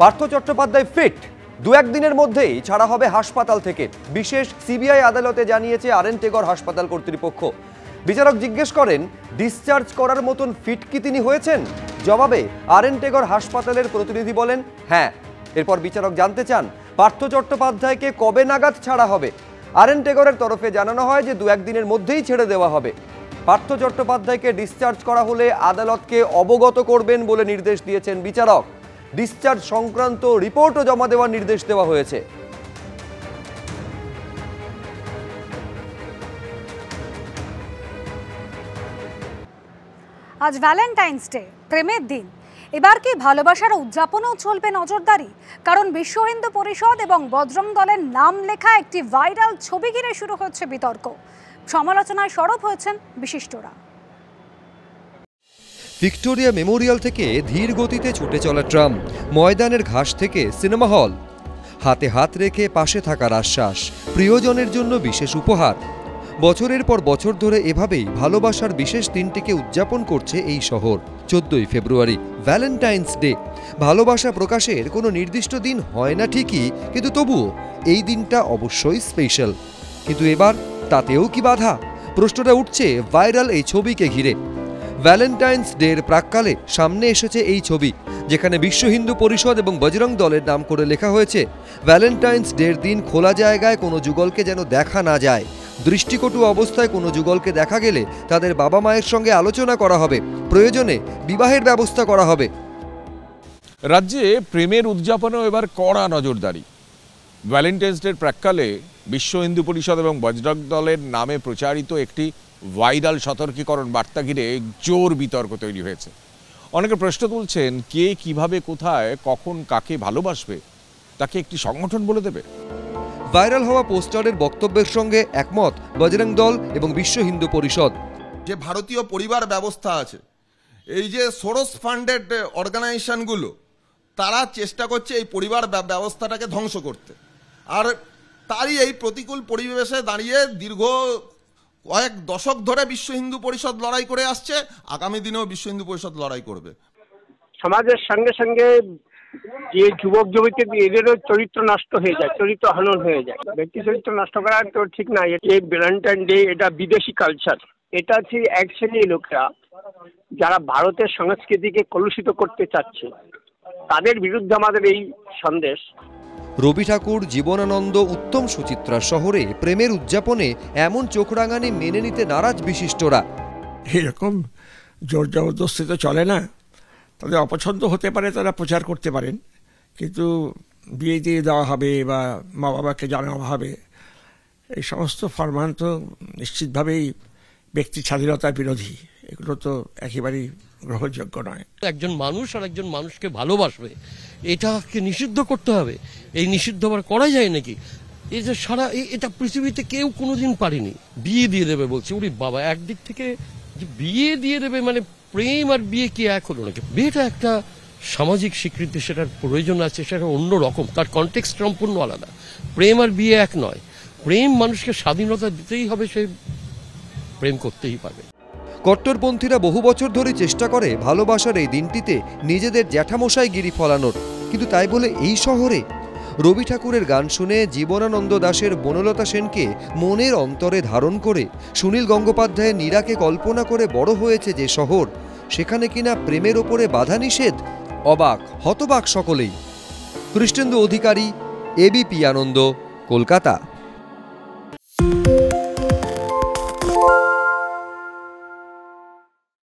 Partha Chattopadhyay fit, দু একদিনের মধ্যেই ছাড়া হবে হাসপাতাল থেকে, বিশেষ সিবিআই আদালতে জানিয়েছে আরএন টেগর হাসপাতাল কর্তৃপক্ষ। বিচারক জিজ্ঞেস করেন, ডিসচার্জ করার মতন ফিট কি তিনি হয়েছেন? জবাবে আরএন টেগর হাসপাতালের প্রতিনিধি বলেন হ্যাঁ। এরপর বিচারক জানতে চান, পার্থ চট্টোপাধ্যায়কে কবে নাগাদ ছাড়া হবে? আরএন টেগরের তরফে জানানো হয় যে দু একদিনের মধ্যেই ছেড়ে দেওয়া হবে। পার্থ চট্টোপাধ্যায়কে ডিসচার্জ করা হলে আদালতকে অবগত করবেন বলে নির্দেশ দিয়েছেন বিচারক। ডিসচার্জ সংক্রান্ত রিপোর্টও জমা দেওয়ার নির্দেশ দেওয়া হয়েছে। আজ ভ্যালেন্টাইন্স ডে, প্রেমের দিন। এবার কি ভালোবাসার উদযাপনেও চলবে নজরদারি? কারণ বিশ্ব হিন্দু পরিষদ এবং বজরং দলের নাম লেখা একটি ভাইরাল ছবি ঘিরে শুরু হচ্ছে বিতর্ক। সমালোচনায় সরব হয়েছেন বিশিষ্টরা। ভিক্টোরিয়া মেমোরিয়াল থেকে ধীর গতিতে ছুটে চলা ট্রাম, ময়দানের ঘাস থেকে সিনেমা হল, হাতে হাত রেখে পাশে থাকার আশ্বাস, প্রিয়জনের জন্য বিশেষ উপহার। বছরের পর বছর ধরে এভাবেই ভালোবাসার বিশেষ দিনটিকে উদযাপন করছে এই শহর। 14ই ফেব্রুয়ারি, ভ্যালেন্টাইন্স ডে। ভালোবাসা প্রকাশের কোনো নির্দিষ্ট দিন হয় না ঠিকই, কিন্তু তবুও এই দিনটা অবশ্যই স্পেশাল। কিন্তু এবার তাতেও কি বাধা? প্রশ্নটা উঠছে ভাইরাল এই ছবিকে ঘিরে। ভ্যালেন্টাইন্স ডের প্রাক্কালে সামনে এসেছে এই ছবি, যেখানে বিশ্ব হিন্দু পরিষদ এবং বজরং দলের নাম করে লেখা হয়েছে, ভ্যালেন্টাইন্স ডের দিন খোলা জায়গায় কোনো যুগলকে যেন দেখা না যায়। দৃষ্টিকটু অবস্থায় কোনো যুগলকে দেখা গেলে তাদের বাবা মায়ের সঙ্গে আলোচনা করা হবে, প্রয়োজনে বিবাহের ব্যবস্থা করা হবে। রাজ্যে প্রেমের উদযাপনেও এবার কড়া নজরদারি। ভ্যালেন্টাইন্স ডের প্রাক্কালে বিশ্ব হিন্দু পরিষদ এবং বজরং দলের নামে প্রচারিত একটি ভাইরাল সতর্কীকরণ বার্তা ঘিরে জোর বিতর্ক তৈরি হয়েছে। অনেকে প্রশ্ন তুলছেন, কে কিভাবে কোথায় কখন কাকে ভালোবাসবে তাকে একটি সংগঠন বলে দেবে? ভাইরাল হওয়া পোস্টারের বক্তব্যের সঙ্গে একমত বজরং দল এবং বিশ্ব হিন্দু পরিষদ। যে ভারতীয় পরিবার ব্যবস্থা আছে, এই যে সোরস ফান্ডেড অর্গানাইজেশনগুলো, তারা চেষ্টা করছে এই পরিবার ব্যবস্থাটাকে ধ্বংস করতে। আর তারই এই প্রতিকূল পরিবেশে দাঁড়িয়ে দীর্ঘ কয়েক দশক ধরে বিশ্ব হিন্দু পরিষদ লড়াই করে আসছে, আগামী দিনেও বিশ্ব হিন্দু পরিষদ লড়াই করবে। সমাজের সঙ্গে সঙ্গে যে যুবক যুবতী, এদেরও চরিত্র নষ্ট হয়ে যায়, চরিত্র হনন হয়ে যায়। ব্যক্তি চরিত্র নষ্ট করা তো ঠিক না। এই ভ্যালেন্টাইন ডে এটা বিদেশি কালচার। এটা হচ্ছে এক শ্রেণীর লোকেরা যারা ভারতের সংস্কৃতিকে কলুষিত করতে চাচ্ছে, তাদের বিরুদ্ধে আমাদের এই সন্দেশ। রবি ঠাকুর, জীবনানন্দ, উত্তম সুচিত্রা শহরে প্রেমের উদযাপনে এমন চোখরাঙানি মেনে নিতে নারাজ বিশিষ্টরা। এরকম জোর জবরদস্তি তো চলে না। তাদের অপছন্দ হতে পারে, তারা প্রচার করতে পারেন, কিন্তু বিয়ে দিয়ে দেওয়া হবে বা মা বাবাকে জানানো হবে, এই সমস্ত ফরমান তো নিশ্চিতভাবেই ব্যক্তি স্বাধীনতার বিরোধী। এগুলো তো একেবারেই গ্রহণযোগ্য নয়। একজন মানুষ আর একজন মানুষকে ভালোবাসবে, এটাকে নিষিদ্ধ করতে হবে। এই নিষিদ্ধ আবার করা যায় নাকি? এই যে সারা এটা পৃথিবীতে কেউ কোনোদিন পারেনি। বিয়ে দিয়ে দেবে বলছে, ওরে বাবা, একদিক থেকে যে বিয়ে দিয়ে দেবে মানে প্রেম আর বিয়ে কি এক হলো নাকি? বিয়েটা একটা সামাজিক স্বীকৃতি, সেটার প্রয়োজন আছে, সেটা অন্য রকম, তার কনটেক্সট সম্পূর্ণ আলাদা। প্রেম আর বিয়ে এক নয়। প্রেম মানুষকে স্বাধীনতা দিতেই হবে, সে প্রেম করতেই পারবে। কট্টরপন্থীরা বহু বছর ধরে চেষ্টা করে ভালোবাসার এই দিনটিতে নিজেদের জ্যাঠামশাই গিরি ফলানোর, কিন্তু তাই বলে এই শহরে রবি ঠাকুরের গান শুনে জীবনানন্দ দাশের বনলতা সেনকে মনের অন্তরে ধারণ করে সুনীল গঙ্গোপাধ্যায়ের নীরাকে কল্পনা করে বড় হয়েছে যে শহর, সেখানে কিনা প্রেমের ওপরে বাধা নিষেধ। অবাক হতবাক সকলেই। কৃষ্ণেন্দু অধিকারী, এবিপি আনন্দ, কলকাতা।